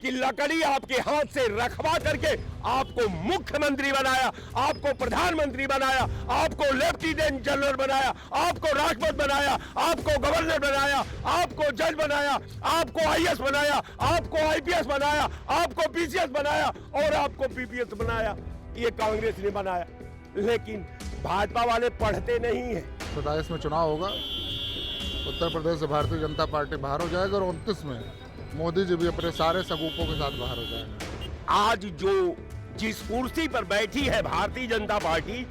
कि लकड़ी आपके हाथ से रखवा करके आपको मुख्यमंत्री बनाया, आपको प्रधानमंत्री बनाया, आपको लेफ्टिनेंट जनरल बनाया, आपको राष्ट्रपति बनाया, आपको गवर्नर बनाया, आपको जज बनाया, आपको आईएएस बनाया, आपको आईपीएस बनाया, आपको पीसीएस बनाया और आपको पीपीएस बनाया। ये कांग्रेस ने बनाया, लेकिन भाजपा वाले पढ़ते नहीं है। 27 में चुनाव होगा, उत्तर प्रदेश से भारतीय जनता पार्टी बाहर हो जाएगा और 29 में मोदी जी भी अपने सारे सगुपों के साथ बाहर हो जाएंगे। आज जो जिस कुर्सी पर बैठी है भारतीय जनता पार्टी,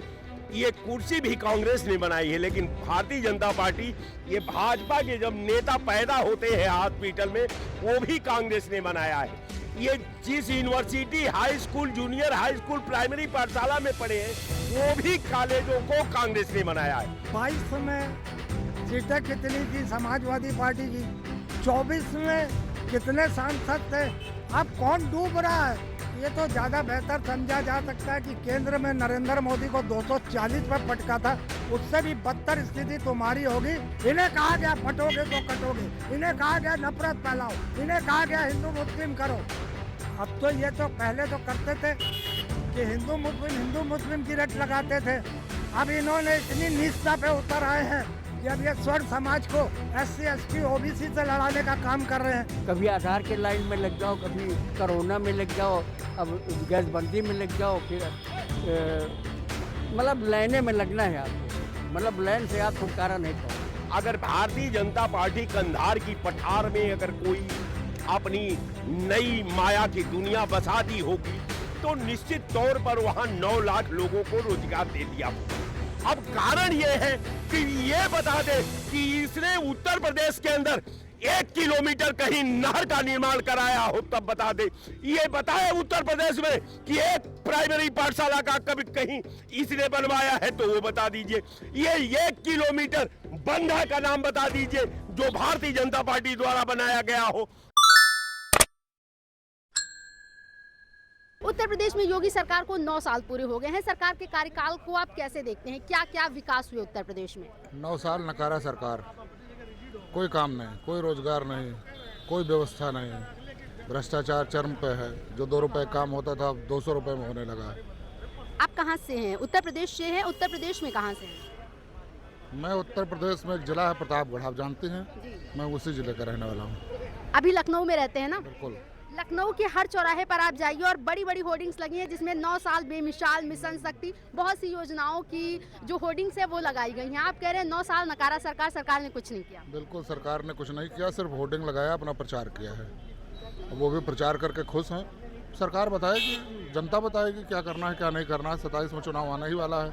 ये कुर्सी भी कांग्रेस ने बनाई है, लेकिन भारतीय जनता पार्टी, ये भाजपा के जब नेता पैदा होते हैं हॉस्पिटल में, वो भी कांग्रेस ने बनाया है। ये जिस university, high school, junior high school, primary पाठशाला में पढ़े हैं, वो भी कॉलेजों को कांग्रेस ने बनाया है। 22 में सीटें कितनी थी समाजवादी पार्टी की, 24 में कितने सांसद थे, अब कौन डूब रहा है? ये तो ज्यादा बेहतर समझा जा सकता है कि केंद्र में नरेंद्र मोदी को 240 पर पटका था, उससे भी बदतर स्थिति तुम्हारी होगी। इन्हें कहा गया फटोगे तो कटोगे, इन्हें कहा गया नफरत फैलाओ, इन्हें कहा गया हिंदू मुस्लिम करो। अब तो ये तो पहले तो करते थे कि हिंदू मुस्लिम की रट लगाते थे, अब इन्होंने इतनी नीचता पे उतर आए हैं कि अब ये स्वर्ण समाज को SC ST OBC से लड़ाने का काम कर रहे हैं। कभी आधार के लाइन में लग जाओ, कभी कोरोना में लग जाओ, अब गैस बंदी में लग जाओ, फिर मतलब लाइने में लगना है आपको, मतलब लाइन से आप छुटकारा नहीं पाओ। अगर भारतीय जनता पार्टी कंधार की पठार में अगर कोई अपनी नई माया की दुनिया बसा दी होगी, तो निश्चित तौर पर वहां 9 लाख लोगों को रोजगार दे दिया होगा। अब कारण ये है कि ये बता दे कि इसने उत्तर प्रदेश के अंदर 1 किलोमीटर कहीं नहर का निर्माण कराया हो, तब बता दे। ये बताए उत्तर प्रदेश में कि एक प्राइमरी पाठशाला का कभी कहीं इसने बनवाया है, तो वो बता दीजिए। ये 1 किलोमीटर बंधा का नाम बता दीजिए जो भारतीय जनता पार्टी द्वारा बनाया गया हो। उत्तर प्रदेश में योगी सरकार को 9 साल पूरे हो गए हैं। सरकार के कार्यकाल को आप कैसे देखते हैं? क्या क्या विकास हुए उत्तर प्रदेश में? 9 साल नकारा सरकार, कोई काम नहीं, कोई रोजगार नहीं, कोई व्यवस्था नहीं, भ्रष्टाचार चरम पे है। जो 2 रुपए काम होता था अब 200 रुपए में होने लगा। आप कहाँ से हैं? उत्तर प्रदेश से हैं? उत्तर प्रदेश में कहाँ से हैं? मैं उत्तर प्रदेश में एक जिला है प्रतापगढ़, आप जानते हैं, मैं उसी जिले का रहने वाला हूँ। अभी लखनऊ में रहते हैं ना? बिल्कुल। लखनऊ के हर चौराहे पर आप जाइए और बड़ी बड़ी होर्डिंग्स लगी हैं जिसमें 9 साल बेमिसाल, मिशन शक्ति, बहुत सी योजनाओं की जो होर्डिंग्स है वो लगाई गई हैं। आप कह रहे हैं 9 साल नकारा सरकार ने कुछ नहीं किया। बिल्कुल, सरकार ने कुछ नहीं किया, सिर्फ होर्डिंग लगाया, अपना प्रचार किया है। वो भी प्रचार करके खुश हैं। सरकार बताएगी, जनता बताएगी क्या करना है क्या नहीं करना है। 27 में चुनाव आने ही वाला है,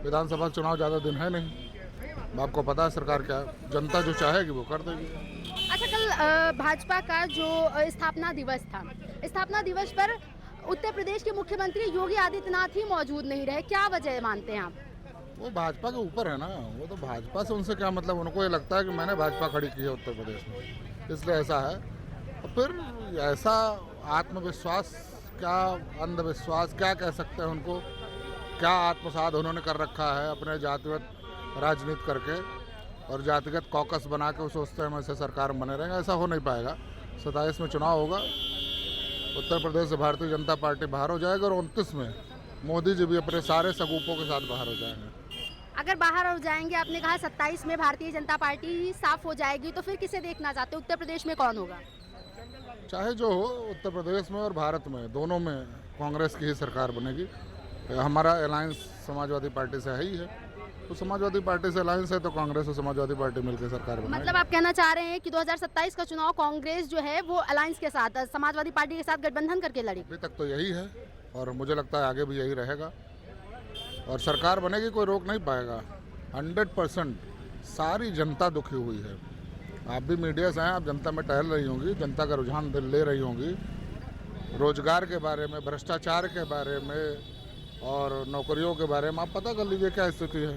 विधानसभा चुनाव ज़्यादा दिन है नहीं। आपको पता है सरकार क्या, जनता जो चाहेगी वो कर देगी। अच्छा, कल भाजपा का जो स्थापना दिवस था, स्थापना दिवस पर उत्तर प्रदेश के मुख्यमंत्री योगी आदित्यनाथ ही मौजूद नहीं रहे, क्या वजह मानते हैं आप? वो भाजपा के ऊपर है ना, वो तो भाजपा से उनसे क्या मतलब, उनको ये लगता है कि मैंने भाजपा खड़ी की है उत्तर प्रदेश में, इसलिए ऐसा है। और फिर ऐसा आत्मविश्वास, क्या अंधविश्वास, क्या कह सकते हैं उनको, क्या आत्मसात उन्होंने कर रखा है अपने जातिगत राजनीति करके और जातिगत कॉकस बना के वो सोचते हैं वैसे सरकार बने रहेंगे। ऐसा हो नहीं पाएगा। 27 में चुनाव होगा, उत्तर प्रदेश से भारतीय जनता पार्टी बाहर हो जाएगा और 29 में मोदी जी भी अपने सारे सगुपों के साथ बाहर हो जाएंगे। अगर बाहर हो जाएंगे, आपने कहा 27 में भारतीय जनता पार्टी साफ हो जाएगी, तो फिर किसे देखना चाहते हो? उत्तर प्रदेश में कौन होगा? चाहे जो हो, उत्तर प्रदेश में और भारत में दोनों में कांग्रेस की ही सरकार बनेगी। हमारा अलायंस समाजवादी पार्टी से है ही है, तो समाजवादी पार्टी से अलायंस है तो कांग्रेस और समाजवादी पार्टी मिलकर सरकार बनाएगी। मतलब आप कहना चाह रहे हैं कि 2027 का चुनाव कांग्रेस जो है वो अलायंस के साथ, समाजवादी पार्टी के साथ गठबंधन करके लड़ी? अभी तक तो यही है और मुझे लगता है आगे भी यही रहेगा और सरकार बनेगी, कोई रोक नहीं पाएगा। 100% सारी जनता दुखी हुई है। आप भी मीडिया से हैं, आप जनता में टहल रही होंगी, जनता का रुझान ले रही होंगी, रोजगार के बारे में, भ्रष्टाचार के बारे में और नौकरियों के बारे में। आप पता कर लीजिए क्या स्थिति है।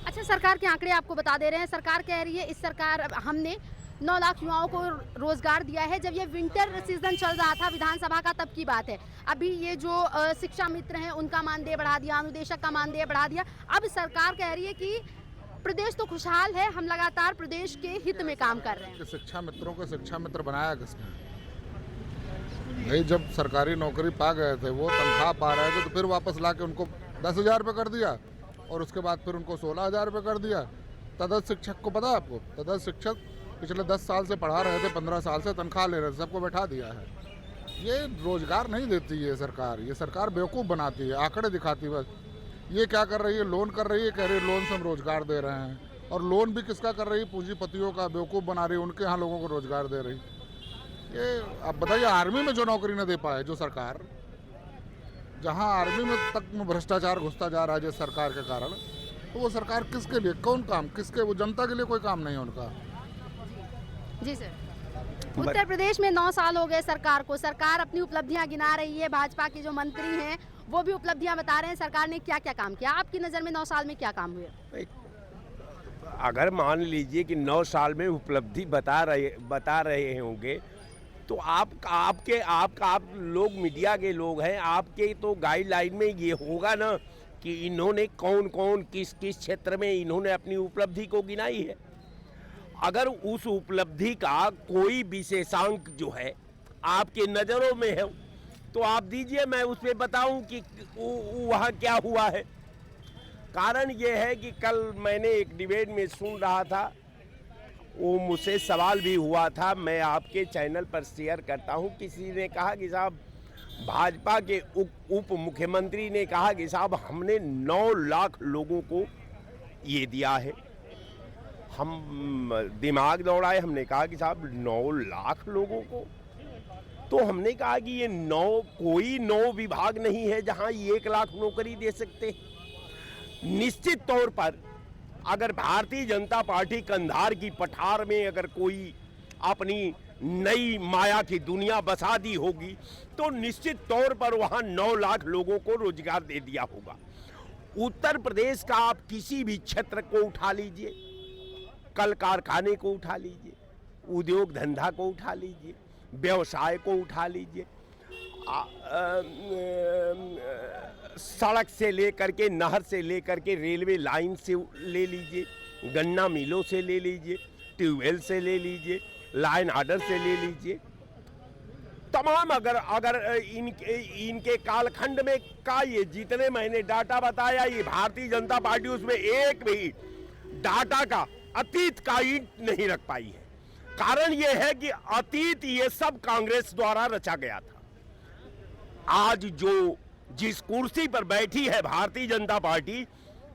अच्छा, सरकार के आंकड़े आपको बता दे रहे हैं। सरकार कह रही है इस सरकार हमने 9 लाख युवाओं को रोजगार दिया है। जब ये विंटर सीजन चल रहा था विधानसभा का, तब की बात है। अभी ये जो शिक्षा मित्र हैं उनका मानदेय बढ़ा दिया, अनुदेशक का मानदेय बढ़ा दिया। अब सरकार कह रही है कि प्रदेश तो खुशहाल है, हम लगातार प्रदेश के हित में काम कर रहे हैं। शिक्षा मित्रों को शिक्षा मित्र बनाया किसने? भाई जब सरकारी नौकरी पा गए थे, वो तनख्वाह पा रहे थे, तो फिर वापस ला के उनको 10,000 रुपये कर दिया और उसके बाद फिर उनको 16,000 रुपये कर दिया। तदर्थ शिक्षक को पता है आपको, तदर्थ शिक्षक पिछले 10 साल से पढ़ा रहे थे, 15 साल से तनख्वाह ले रहे थे, सबको बैठा दिया है। ये रोजगार नहीं देती है सरकार, ये सरकार बेवकूफ़ बनाती है, आंकड़े दिखाती है बस। ये क्या कर रही है, लोन कर रही है, कह रही है लोन से हम रोजगार दे रहे हैं, और लोन भी किसका कर रही है, पूंजीपतियों का बेवकूफ़ बना रही है, उनके यहाँ लोगों को रोजगार दे रही। ये आप बताइए, आर्मी में जो नौकरी न दे पाए जो सरकार, जहाँ आर्मी में तक में भ्रष्टाचार घुसता जा रहा है जिस सरकार के कारण, तो वो सरकार किसके लिए, कौन काम, किसके, वो जनता के लिए कोई काम नहीं है उनका। जी सर, उत्तर प्रदेश में 9 साल हो गए सरकार को, सरकार अपनी उपलब्धियां गिना रही है, भाजपा के जो मंत्री हैं वो भी उपलब्धियां बता रहे हैं सरकार ने क्या क्या काम किया। आपकी नज़र में 9 साल में क्या काम हुए? अगर मान लीजिए कि 9 साल में उपलब्धि बता रहे होंगे, तो आप लोग मीडिया के लोग हैं, आपके तो गाइडलाइन में ये होगा ना कि इन्होंने कौन कौन किस किस क्षेत्र में इन्होंने अपनी उपलब्धि को गिनाई है। अगर उस उपलब्धि का कोई विशेषांक जो है आपके नज़रों में है तो आप दीजिए, मैं उस पर बताऊं कि वहाँ क्या हुआ है। कारण ये है कि कल मैंने एक डिबेट में सुन रहा था, वो मुझसे सवाल भी हुआ था, मैं आपके चैनल पर शेयर करता हूँ। किसी ने कहा कि साहब, भाजपा के उप मुख्यमंत्री ने कहा कि साहब हमने 9 लाख लोगों को ये दिया है। हम दिमाग दौड़ाए, हमने कहा कि साहब 9 लाख लोगों को, तो हमने कहा कि ये 9 विभाग नहीं है जहां 1 लाख नौकरी दे सकते। निश्चित तौर पर अगर भारतीय जनता पार्टी कंधार की पठार में अगर कोई अपनी नई माया की दुनिया बसा दी होगी तो निश्चित तौर पर वहां 9 लाख लोगों को रोजगार दे दिया होगा। उत्तर प्रदेश का आप किसी भी क्षेत्र को उठा लीजिए, कल कारखाने को उठा लीजिए, उद्योग धंधा को उठा लीजिए, व्यवसाय को उठा लीजिए, सड़क से लेकर के, नहर से लेकर के, रेलवे लाइन से ले लीजिए, गन्ना मिलों से ले लीजिए, ट्यूबवेल से ले लीजिए, लाइन आर्डर से ले लीजिए, तमाम अगर इनके कालखंड में का ये जितने मैंने डाटा बताया, ये भारतीय जनता पार्टी उसमें एक भी डाटा का अतीत का ईंट नहीं रख पाई है। कारण ये है कि अतीत ये सब कांग्रेस द्वारा रचा गया था। आज जिस कुर्सी पर बैठी है भारतीय जनता पार्टी,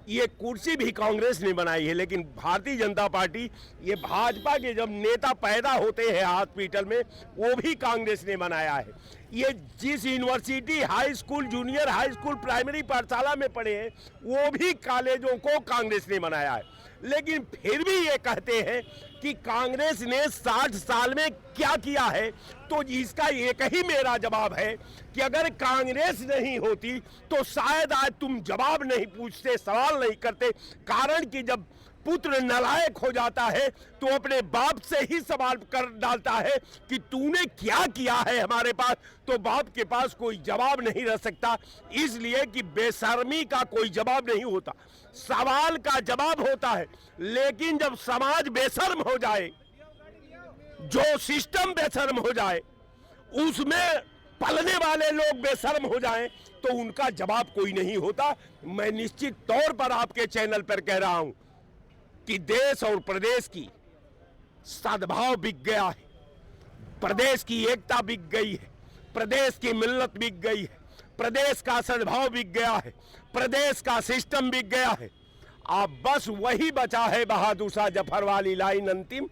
ये कुर्सी भी कांग्रेस ने बनाई है, लेकिन भारतीय जनता पार्टी, ये भाजपा के जब नेता पैदा होते हैं हॉस्पिटल में, वो भी कांग्रेस ने बनाया है। ये जिस university, high school, junior high school, primary पाठशाला में पढ़े हैं, वो भी कॉलेजों को कांग्रेस ने बनाया है। लेकिन फिर भी ये कहते हैं कि कांग्रेस ने 60 साल में क्या किया है, तो इसका एक ही मेरा जवाब है कि अगर कांग्रेस नहीं होती तो शायद आज तुम जवाब नहीं पूछते, सवाल नहीं करते। कारण कि जब पुत्र नालायक हो जाता है तो अपने बाप से ही सवाल कर डालता है कि तूने क्या किया है हमारे पास, तो बाप के पास कोई जवाब नहीं रह सकता। इसलिए कि बेशर्मी का कोई जवाब नहीं होता, सवाल का जवाब होता है। लेकिन जब समाज बेशर्म हो जाए, जो सिस्टम बेशर्म हो जाए, उसमें पलने वाले लोग बेशर्म हो जाएं, तो उनका जवाब कोई नहीं होता। मैं निश्चित तौर पर आपके चैनल पर कह रहा हूं कि देश और प्रदेश की सद्भाव बिक गया है, प्रदेश की एकता बिक गई है, प्रदेश की मिल्लत बिक गई है, प्रदेश का सद्भाव बिक गया है, प्रदेश का सिस्टम बिक गया है। अब बस वही बचा है बहादुर शाह जफर वाली लाइन अंतिम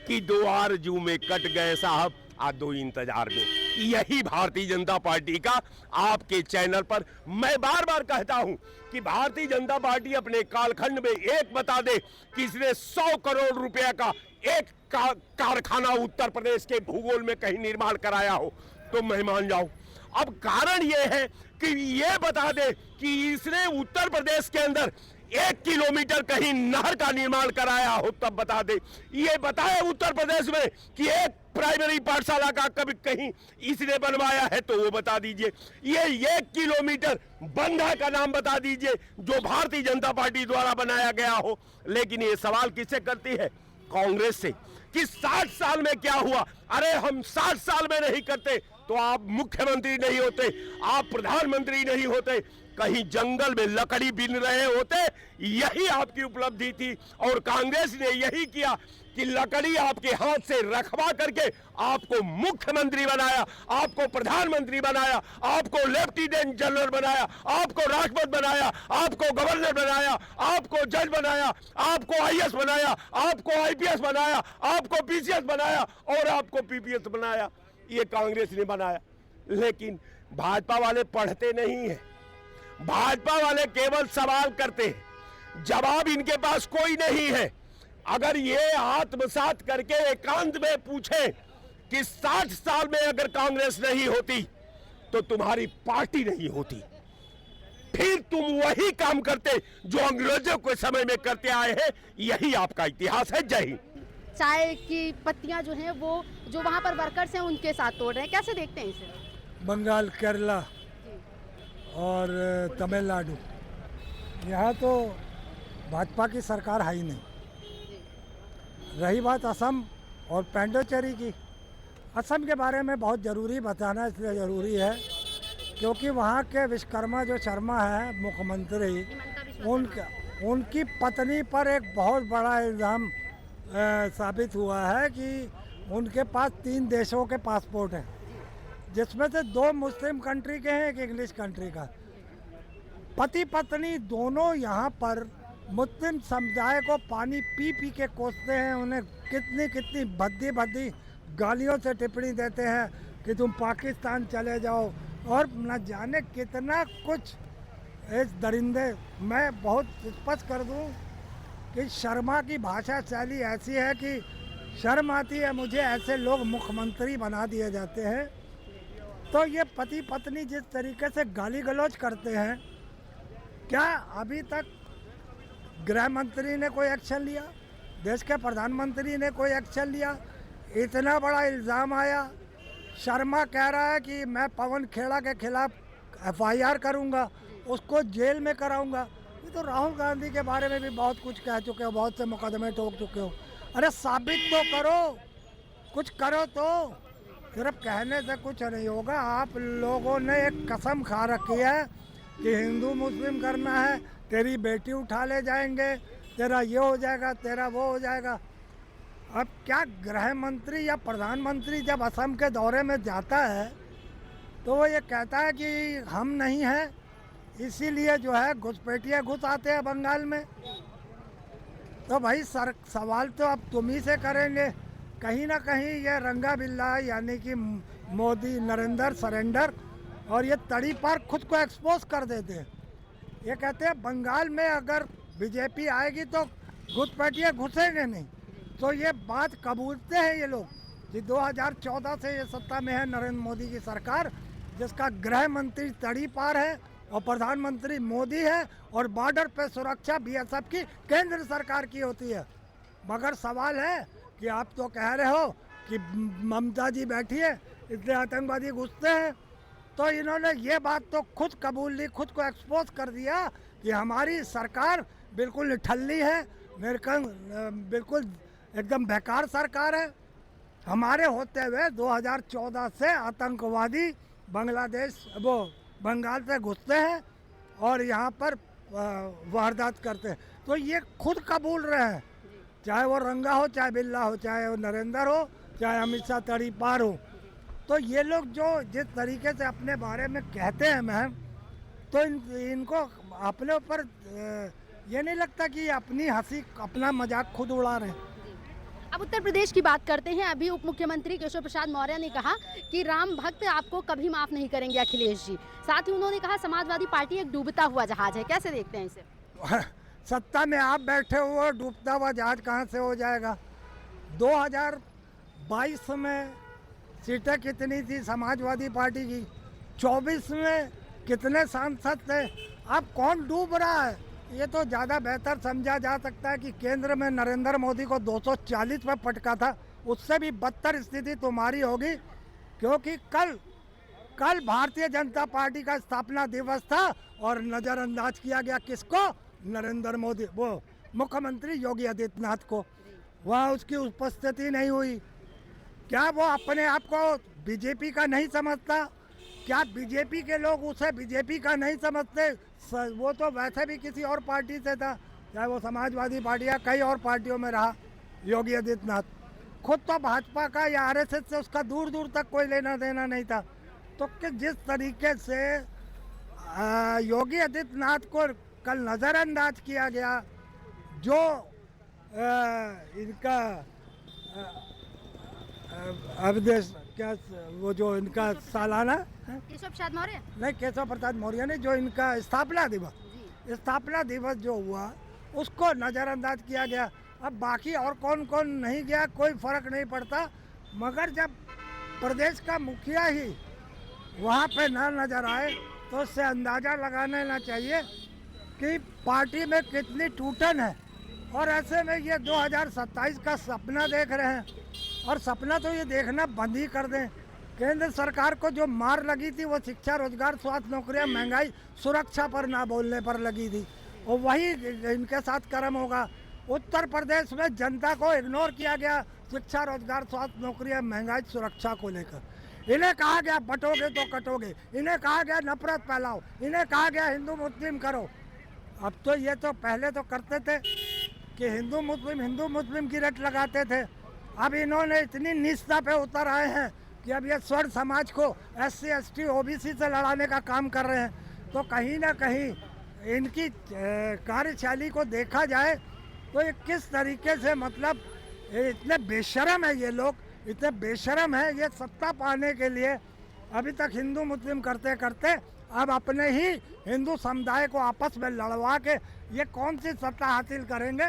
कि 2 आरज़ू में कट गए साहब, आ 2 इंतजार में। यही भारतीय जनता पार्टी का आपके चैनल पर मैं बार बार कहता हूं कि भारतीय जनता पार्टी अपने कालखंड में एक बता दे कि इसने 100 करोड़ रुपए का एक कारखाना उत्तर प्रदेश के भूगोल में कहीं निर्माण कराया हो तो मैं मान जाऊं। अब कारण यह है कि ये बता दे कि इसने उत्तर प्रदेश के अंदर 1 किलोमीटर कहीं नहर का निर्माण कराया हो तब बता दे। ये बताए उत्तर प्रदेश में कि एक प्राइमरी पाठशाला का कभी कहीं इसने बनवाया है तो वो बता दीजिए। ये 1 किलोमीटर बंधा का नाम बता दीजिए जो भारतीय जनता पार्टी द्वारा बनाया गया हो। लेकिन ये सवाल किससे करती है? कांग्रेस से कि 60 साल में क्या हुआ। अरे हम 60 साल में नहीं करते, तो आप मुख्यमंत्री नहीं होते, आप प्रधानमंत्री नहीं होते, कहीं जंगल में लकड़ी बीन रहे होते। यही आपकी उपलब्धि थी और कांग्रेस ने यही किया कि लकड़ी आपके हाथ से रखवा करके आपको मुख्यमंत्री बनाया, आपको प्रधानमंत्री बनाया, आपको लेफ्टिनेंट जनरल बनाया, आपको राष्ट्रपति बनाया, आपको गवर्नर बनाया, आपको जज बनाया, आपको आईएएस बनाया, आपको आईपीएस बनाया, आपको पीसीएस बनाया और आपको पीपीएस बनाया। ये कांग्रेस ने बनाया। लेकिन भाजपा वाले पढ़ते नहीं है, भाजपा वाले केवल सवाल करते हैं, जवाब इनके पास कोई नहीं है। अगर ये आत्मसात करके एकांत में पूछे कि 60 साल में अगर कांग्रेस नहीं होती तो तुम्हारी पार्टी नहीं होती, फिर तुम वही काम करते जो अंग्रेजों के समय में करते आए हैं। यही आपका इतिहास है। जय हिंद। चाय की पत्तियां जो हैं वो जो वहाँ पर वर्कर्स हैं उनके साथ तोड़ रहे हैं, कैसे देखते हैं इसे? बंगाल, केरला और तमिलनाडु, यहाँ तो भाजपा की सरकार है ही नहीं। रही बात असम और पांडिचेरी की, असम के बारे में बहुत ज़रूरी बताना इसलिए ज़रूरी है क्योंकि वहाँ के विश्वकर्मा जो शर्मा है मुख्यमंत्री, उनकी पत्नी पर एक बहुत बड़ा इल्ज़ाम साबित हुआ है कि उनके पास 3 देशों के पासपोर्ट हैं, जिसमें से 2 मुस्लिम कंट्री के हैं, 1 इंग्लिश कंट्री का। पति पत्नी दोनों यहाँ पर मुस्लिम समुदाय को पानी पी पी के कोसते हैं, उन्हें कितनी कितनी भद्दी भद्दी गालियों से टिप्पणी देते हैं कि तुम पाकिस्तान चले जाओ और न जाने कितना कुछ। इस दरिंदे, मैं बहुत स्पष्ट कर दूं कि शर्मा की भाषा शैली ऐसी है कि शर्म आती है मुझे, ऐसे लोग मुख्यमंत्री बना दिए जाते हैं। तो ये पति पत्नी जिस तरीके से गाली गलौज करते हैं, क्या अभी तक गृह मंत्री ने कोई एक्शन लिया? देश के प्रधानमंत्री ने कोई एक्शन लिया? इतना बड़ा इल्ज़ाम आया। शर्मा कह रहा है कि मैं पवन खेड़ा के खिलाफ एफआईआर करूंगा, उसको जेल में कराऊंगा। ये तो राहुल गांधी के बारे में भी बहुत कुछ कह चुके हो, बहुत से मुकदमे ठोक चुके हो। अरे साबित तो करो, कुछ करो तो। सिर्फ कहने से कुछ नहीं होगा। आप लोगों ने एक कसम खा रखी है कि हिंदू मुस्लिम करना है, तेरी बेटी उठा ले जाएंगे, तेरा ये हो जाएगा, तेरा वो हो जाएगा। अब क्या गृह मंत्री या प्रधानमंत्री जब असम के दौरे में जाता है तो वो ये कहता है कि हम नहीं हैं, इसीलिए जो है घुसपैठिए घुस आते हैं बंगाल में। तो भाई सवाल तो अब तुम ही से करेंगे। कहीं ना कहीं ये रंगा बिल्ला यानी कि मोदी नरेंद्र सरेंडर और ये तड़ी पार खुद को एक्सपोज कर देते हैं। ये कहते हैं बंगाल में अगर बीजेपी आएगी तो घुसपैठिए घुसेंगे नहीं। तो ये बात कबूलते हैं ये लोग कि 2014 से ये सत्ता में है नरेंद्र मोदी की सरकार, जिसका गृह मंत्री तड़ी पार है और प्रधानमंत्री मोदी है और बॉर्डर पे सुरक्षा बीएसएफ की केंद्र सरकार की होती है। मगर सवाल है कि आप तो कह रहे हो कि ममता जी बैठी है इसलिए आतंकवादी घुसते हैं। तो इन्होंने ये बात तो खुद कबूल ली, खुद को एक्सपोज कर दिया कि हमारी सरकार बिल्कुल निठल्ली है, बिल्कुल एकदम बेकार सरकार है। हमारे होते हुए 2014 से आतंकवादी बंगाल से घुसते हैं और यहाँ पर वारदात करते हैं। तो ये खुद कबूल रहे हैं, चाहे वो रंगा हो, चाहे बिल्ला हो, चाहे वो नरेंद्र हो, चाहे अमित शाह तड़ी पार हो। तो ये लोग जो जिस तरीके से अपने बारे में कहते हैं मैम, तो इनको अपने ऊपर ये नहीं लगता कि अपनी हंसी अपना मजाक खुद उड़ा रहे हैं। अब उत्तर प्रदेश की बात करते हैं। अभी उप मुख्यमंत्री केशव प्रसाद मौर्य ने कहा कि राम भक्त आपको कभी माफ नहीं करेंगे अखिलेश जी। साथ ही उन्होंने कहा समाजवादी पार्टी एक डूबता हुआ जहाज है। कैसे देखते हैं इसे? सत्ता में आप बैठे हुए, डूबता हुआ जहाज कहाँ से हो जाएगा? 2022 में सीटें कितनी थी समाजवादी पार्टी की? 24 में कितने सांसद थे? अब कौन डूब रहा है? ये तो ज़्यादा बेहतर समझा जा सकता है कि केंद्र में नरेंद्र मोदी को 240 पे पटका था, उससे भी बदतर स्थिति तुम्हारी होगी। क्योंकि कल भारतीय जनता पार्टी का स्थापना दिवस था और नज़रअंदाज किया गया किसको? नरेंद्र मोदी, वो मुख्यमंत्री योगी आदित्यनाथ को। वहाँ उसकी उपस्थिति नहीं हुई। क्या वो अपने आप को बीजेपी का नहीं समझता? क्या बीजेपी के लोग उसे बीजेपी का नहीं समझते? वो तो वैसे भी किसी और पार्टी से था, चाहे वो समाजवादी पार्टी या कई और पार्टियों में रहा योगी आदित्यनाथ। खुद तो भाजपा का या आरएसएस से उसका दूर दूर तक कोई लेना देना नहीं था। तो कि जिस तरीके से योगी आदित्यनाथ को कल नज़रअंदाज किया गया, जो इनका अवदेश क्या वो जो इनका सालाना केशव प्रसाद मौर्य नहीं केशव प्रसाद मौर्य ने जो इनका स्थापना दिवस जो हुआ उसको नज़रअंदाज किया गया। अब बाकी और कौन कौन नहीं गया कोई फर्क नहीं पड़ता, मगर जब प्रदेश का मुखिया ही वहाँ पे ना नजर आए तो उससे अंदाज़ा लगा लेना चाहिए कि पार्टी में कितनी टूटन है। और ऐसे में ये 2027 का सपना देख रहे हैं, और सपना तो ये देखना बंद ही कर दें। केंद्र सरकार को जो मार लगी थी वो शिक्षा, रोजगार, स्वास्थ्य, नौकरियां, महंगाई, सुरक्षा पर ना बोलने पर लगी थी, और वही इनके साथ कर्म होगा। उत्तर प्रदेश में जनता को इग्नोर किया गया शिक्षा, रोजगार, स्वास्थ्य, नौकरियां, महंगाई, सुरक्षा को लेकर। इन्हें कहा गया बटोगे तो कटोगे, इन्हें कहा गया नफरत फैलाओ, इन्हें कहा गया हिंदू मुस्लिम करो। अब तो ये तो पहले तो करते थे कि हिंदू मुस्लिम की रट लगाते थे। अब इन्होंने इतनी निष्ठा पे उतर आए हैं कि अब ये स्वर्ण समाज को SC ST OBC से लड़ाने का काम कर रहे हैं। तो कहीं ना कहीं इनकी कार्यशैली को देखा जाए तो ये किस तरीके से मतलब इतने बेशरम है, ये लोग इतने बेशरम है। ये सत्ता पाने के लिए अभी तक हिंदू मुस्लिम करते करते अब अपने ही हिंदू समुदाय को आपस में लड़वा के ये कौन सी सत्ता हासिल करेंगे।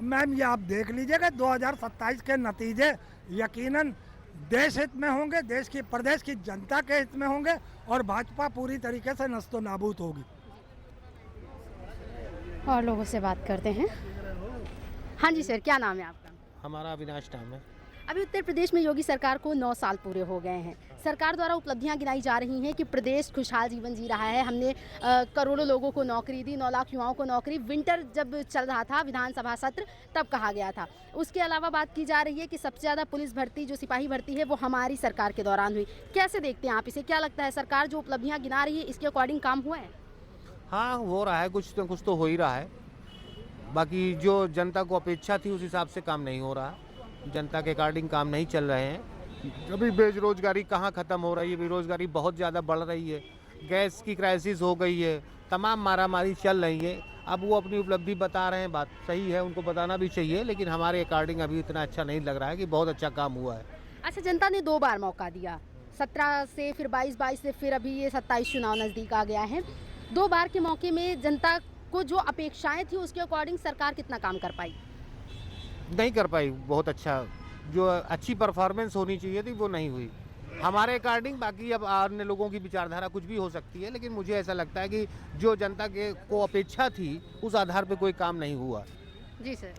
मैम ये आप देख लीजिएगा 2027 के नतीजे यकीनन देश हित में होंगे, देश की प्रदेश की जनता के हित में होंगे, और भाजपा पूरी तरीके से नस्तो नाबूद होगी। और लोगों से बात करते हैं। हाँ जी सर, क्या नाम है आपका? हमारा अविनाश नाम है। अभी उत्तर प्रदेश में योगी सरकार को 9 साल पूरे हो गए हैं। सरकार द्वारा उपलब्धियां गिनाई जा रही हैं कि प्रदेश खुशहाल जीवन जी रहा है। हमने करोड़ों लोगों को नौकरी दी, 9 लाख युवाओं को नौकरी। विंटर जब चल रहा था विधानसभा सत्र तब कहा गया था। उसके अलावा बात की जा रही है कि सबसे ज़्यादा पुलिस भर्ती जो सिपाही भर्ती है वो हमारी सरकार के दौरान हुई। कैसे देखते हैं आप इसे? क्या लगता है सरकार जो उपलब्धियाँ गिना रही है इसके अकॉर्डिंग काम हुआ है? हाँ, हो रहा है, कुछ तो हो ही रहा है। बाकी जो जनता को अपेक्षा थी उस हिसाब से काम नहीं हो रहा, जनता के अकॉर्डिंग काम नहीं चल रहे हैं। अभी बेरोजगारी कहाँ ख़त्म हो रही है, बेरोजगारी बहुत ज़्यादा बढ़ रही है, गैस की क्राइसिस हो गई है, तमाम मारामारी चल रही है। अब वो अपनी उपलब्धि बता रहे हैं, बात सही है, उनको बताना भी चाहिए, लेकिन हमारे अकॉर्डिंग अभी इतना अच्छा नहीं लग रहा है कि बहुत अच्छा काम हुआ है। अच्छा, जनता ने 2 बार मौका दिया, 17 से फिर 22 से फिर अभी ये 27 चुनाव नज़दीक आ गया है। 2 बार के मौके में जनता को जो अपेक्षाएं थी उसके अकॉर्डिंग सरकार कितना काम कर पाई? नहीं कर पाई बहुत अच्छा, जो अच्छी परफॉर्मेंस होनी चाहिए थी वो नहीं हुई हमारे अकॉर्डिंग। बाकी अब अन्य लोगों की विचारधारा कुछ भी हो सकती है, लेकिन मुझे ऐसा लगता है कि जो जनता के को अपेक्षा थी उस आधार पे कोई काम नहीं हुआ। जी सर,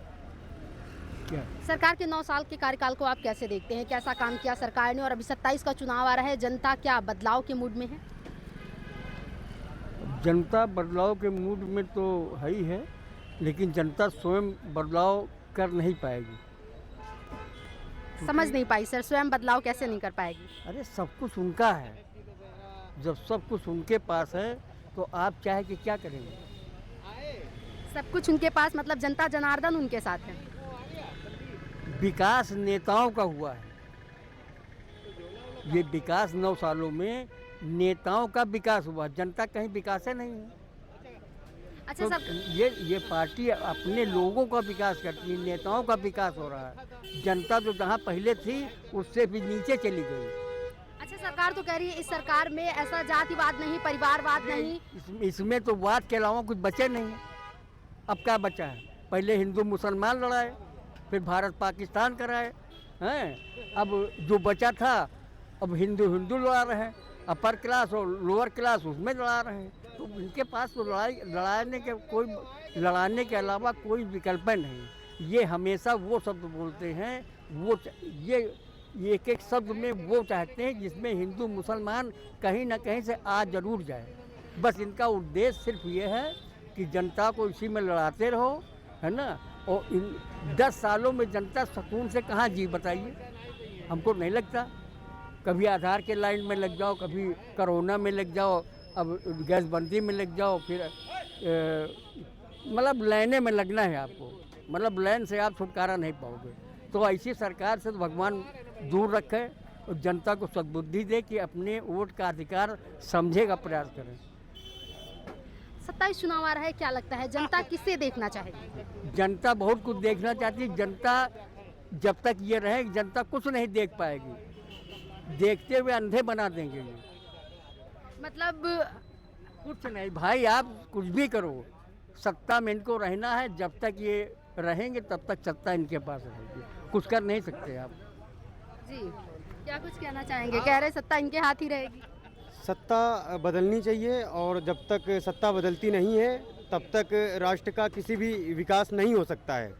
क्या सरकार के 9 साल के कार्यकाल को आप कैसे देखते हैं? कैसा काम किया सरकार ने? और अभी 27 का चुनाव आ रहा है, जनता क्या बदलाव के मूड में है? जनता बदलाव के मूड में तो है ही है, लेकिन जनता स्वयं बदलाव कर नहीं पाएगी। समझ नहीं पाई सर, स्वयं बदलाव कैसे नहीं कर पाएगी? अरे सब कुछ उनका है, जब सब कुछ उनके पास है तो आप चाहे कि क्या करेंगे? सब कुछ उनके पास मतलब जनता जनार्दन उनके साथ है। विकास नेताओं का हुआ है, ये विकास 9 सालों में नेताओं का विकास हुआ, जनता कहीं विकास है नहीं है। अच्छा तो सर, ये पार्टी अपने लोगों का विकास करती है, नेताओं का विकास हो रहा है। जनता जो जहाँ पहले थी उससे भी नीचे चली गई। अच्छा सरकार तो कह रही है इस सरकार में ऐसा जातिवाद नहीं, परिवारवाद नहीं। इसमें तो वाद के अलावा कुछ बचे नहीं है। अब क्या बचा है? पहले हिंदू मुसलमान लड़ाए, फिर भारत पाकिस्तान कराए हैं, अब जो बचा था अब हिंदू लड़ा रहे हैं, अपर क्लास और लोअर क्लास उसमें लड़ा रहे हैं। तो इनके पास तो लड़ाने के अलावा कोई विकल्प नहीं। ये हमेशा वो शब्द बोलते हैं, वो ये एक एक शब्द में वो चाहते हैं जिसमें हिंदू मुसलमान कहीं ना कहीं से आ जरूर जाए। बस इनका उद्देश्य सिर्फ ये है कि जनता को इसी में लड़ाते रहो, है ना। और इन 10 सालों में जनता सुकून से कहाँ जी बताइए? हमको नहीं लगता। कभी आधार के लाइन में लग जाओ, कभी कोरोना में लग जाओ, अब गैस बंदी में लग जाओ, फिर मतलब लाइने में लगना है आपको, मतलब लाइन से आप छुटकारा नहीं पाओगे। तो ऐसी सरकार से तो भगवान दूर रखे और जनता को सद्बुद्धि दे कि अपने वोट का अधिकार समझे का प्रयास करें। 27 चुनाव आ रहा है, क्या लगता है जनता किसे देखना चाहेगी? जनता बहुत कुछ देखना चाहती है। जनता जब तक ये रहे, जनता कुछ नहीं देख पाएगी, देखते हुए अंधे बना देंगे ये। मतलब कुछ नहीं भाई, आप कुछ भी करो, सत्ता में इनको रहना है। जब तक ये रहेंगे तब तक सत्ता इनके पास रहेगी, कुछ कर नहीं सकते आप। जी, क्या कुछ कहना चाहेंगे? कह रहे सत्ता इनके हाथ ही रहेगी। सत्ता बदलनी चाहिए और जब तक सत्ता बदलती नहीं है तब तक राष्ट्र का किसी भी विकास नहीं हो सकता है।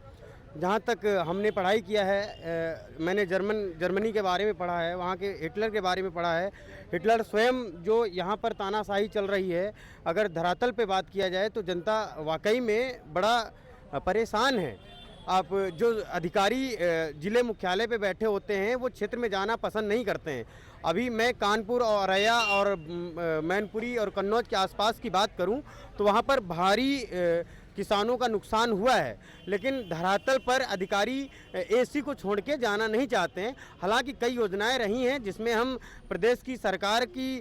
जहाँ तक हमने पढ़ाई किया है, मैंने जर्मनी के बारे में पढ़ा है, वहाँ के हिटलर के बारे में पढ़ा है। हिटलर स्वयं जो यहाँ पर तानाशाही चल रही है, अगर धरातल पे बात किया जाए तो जनता वाकई में बड़ा परेशान है। आप जो अधिकारी ज़िले मुख्यालय पे बैठे होते हैं वो क्षेत्र में जाना पसंद नहीं करते हैं। अभी मैं कानपुर और औरैया और मैनपुरी और कन्नौज के आसपास की बात करूं तो वहां पर भारी किसानों का नुकसान हुआ है, लेकिन धरातल पर अधिकारी एसी को छोड़ के जाना नहीं चाहते हैं। हालांकि कई योजनाएं रही हैं जिसमें हम प्रदेश की सरकार की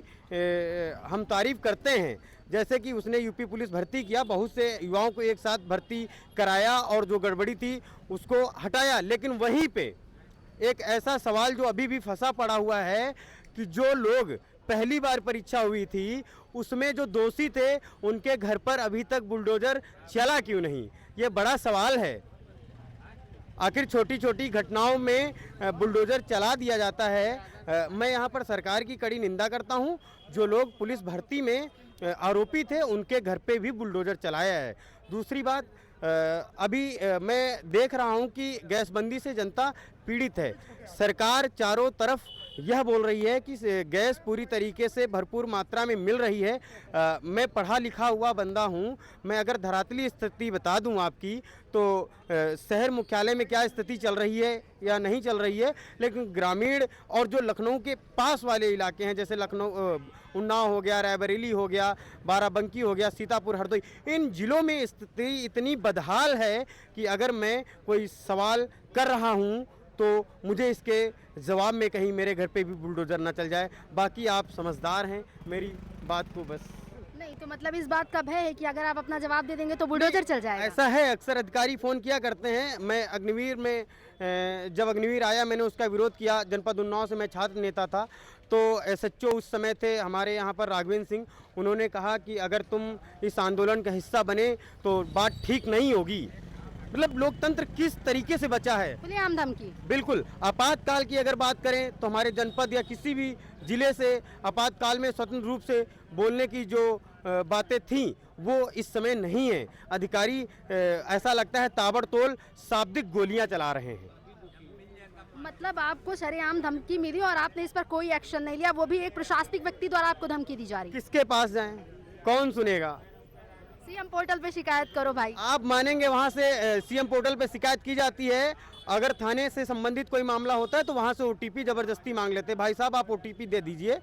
हम तारीफ़ करते हैं, जैसे कि उसने यूपी पुलिस भर्ती किया, बहुत से युवाओं को एक साथ भर्ती कराया और जो गड़बड़ी थी उसको हटाया। लेकिन वहीं पे एक ऐसा सवाल जो अभी भी फंसा पड़ा हुआ है कि जो लोग पहली बार परीक्षा हुई थी उसमें जो दोषी थे उनके घर पर अभी तक बुलडोजर चला क्यों नहीं, ये बड़ा सवाल है। आखिर छोटी छोटी घटनाओं में बुलडोजर चला दिया जाता है। मैं यहाँ पर सरकार की कड़ी निंदा करता हूँ। जो लोग पुलिस भर्ती में आरोपी थे उनके घर पे भी बुलडोजर चलाया है। दूसरी बात, अभी मैं देख रहा हूँ कि गैसबंदी से जनता पीड़ित है। सरकार चारों तरफ यह बोल रही है कि गैस पूरी तरीके से भरपूर मात्रा में मिल रही है। मैं पढ़ा लिखा हुआ बंदा हूँ, मैं अगर धरातली स्थिति बता दूँ आपकी तो शहर मुख्यालय में क्या स्थिति चल रही है या नहीं चल रही है, लेकिन ग्रामीण और जो लखनऊ के पास वाले इलाके हैं जैसे लखनऊ उन्नाव हो गया, रायबरेली हो गया, बाराबंकी हो गया, सीतापुर, हरदोई, इन जिलों में स्थिति इतनी बदहाल है कि अगर मैं कोई सवाल कर रहा हूँ तो मुझे इसके जवाब में कहीं मेरे घर पे भी बुलडोज़र ना चल जाए। बाकी आप समझदार हैं, मेरी बात को बस नहीं तो मतलब इस बात का भय है कि अगर आप अपना जवाब दे देंगे तो बुलडोजर चल जाएगा। ऐसा है, अक्सर अधिकारी फ़ोन किया करते हैं। मैं अग्निवीर में जब अग्निवीर आया मैंने उसका विरोध किया। जनपद उन्नाव से मैं छात्र नेता था, तो एसएचओ उस समय थे हमारे यहाँ पर राघवेंद्र सिंह। उन्होंने कहा कि अगर तुम इस आंदोलन का हिस्सा बने तो बात ठीक नहीं होगी। मतलब लोकतंत्र किस तरीके से बचा है, खुलेआम धमकी। बिल्कुल। आपातकाल की अगर बात करें तो हमारे जनपद या किसी भी जिले से आपातकाल में स्वतंत्र रूप से बोलने की जो बातें थीं वो इस समय नहीं है। अधिकारी ऐसा लगता है ताबड़तोड़ शाब्दिक गोलियां चला रहे हैं। मतलब आपको शरेआम धमकी मिली और आपने इस पर कोई एक्शन नहीं लिया, वो भी एक प्रशासनिक व्यक्ति द्वारा आपको धमकी दी जा रही है। किसके पास जाएं, कौन सुनेगा? सीएम पोर्टल पे शिकायत करो भाई। आप मानेंगे वहाँ से सीएम पोर्टल पे शिकायत की जाती है। अगर थाने से संबंधित कोई मामला होता है तो वहाँ से ओटीपी जबरदस्ती मांग लेते हैं। भाई साहब आप ओटीपी दे दीजिए,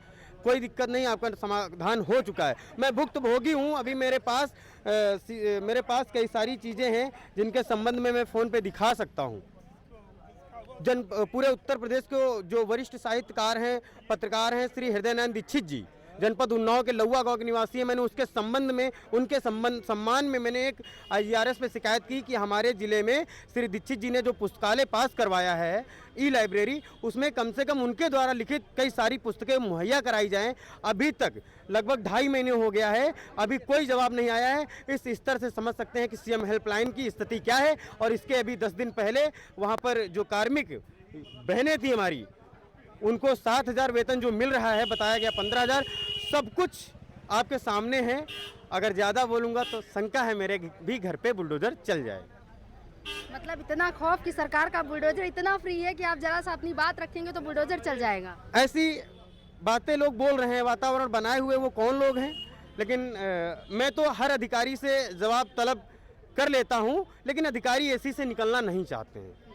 कोई दिक्कत नहीं, आपका समाधान हो चुका है। मैं भुक्तभोगी हूँ। अभी मेरे पास कई सारी चीज़ें हैं जिनके संबंध में मैं फ़ोन पे दिखा सकता हूँ। पूरे उत्तर प्रदेश के जो वरिष्ठ साहित्यकार हैं, पत्रकार हैं, श्री हृदय नारायण दीक्षित जी, जनपद उन्नाव के लौआ गांव के निवासी हैं। मैंने उसके संबंध में, उनके सम्मान में मैंने एक IGRS में शिकायत की कि हमारे ज़िले में श्री दीक्षित जी ने जो पुस्तकालय पास करवाया है, ई-लाइब्रेरी, उसमें कम से कम उनके द्वारा लिखित कई सारी पुस्तकें मुहैया कराई जाएं। अभी तक लगभग 2.5 महीने हो गया है, अभी कोई जवाब नहीं आया है। इस स्तर से समझ सकते हैं कि सीएम हेल्पलाइन की स्थिति क्या है। और इसके अभी 10 दिन पहले वहाँ पर जो कार्मिक बहनें थी हमारी, उनको 7,000 वेतन जो मिल रहा है, बताया गया 15,000। सब कुछ आपके सामने है। अगर ज़्यादा बोलूँगा तो शंका है मेरे भी घर पे बुलडोजर चल जाए। मतलब इतना खौफ कि सरकार का बुलडोजर इतना फ्री है कि आप जरा सा अपनी बात रखेंगे तो बुलडोजर चल जाएगा। ऐसी बातें लोग बोल रहे हैं, वातावरण बनाए हुए वो कौन लोग हैं? लेकिन मैं तो हर अधिकारी से जवाब तलब कर लेता हूँ, लेकिन अधिकारी ऐसी से निकलना नहीं चाहते हैं।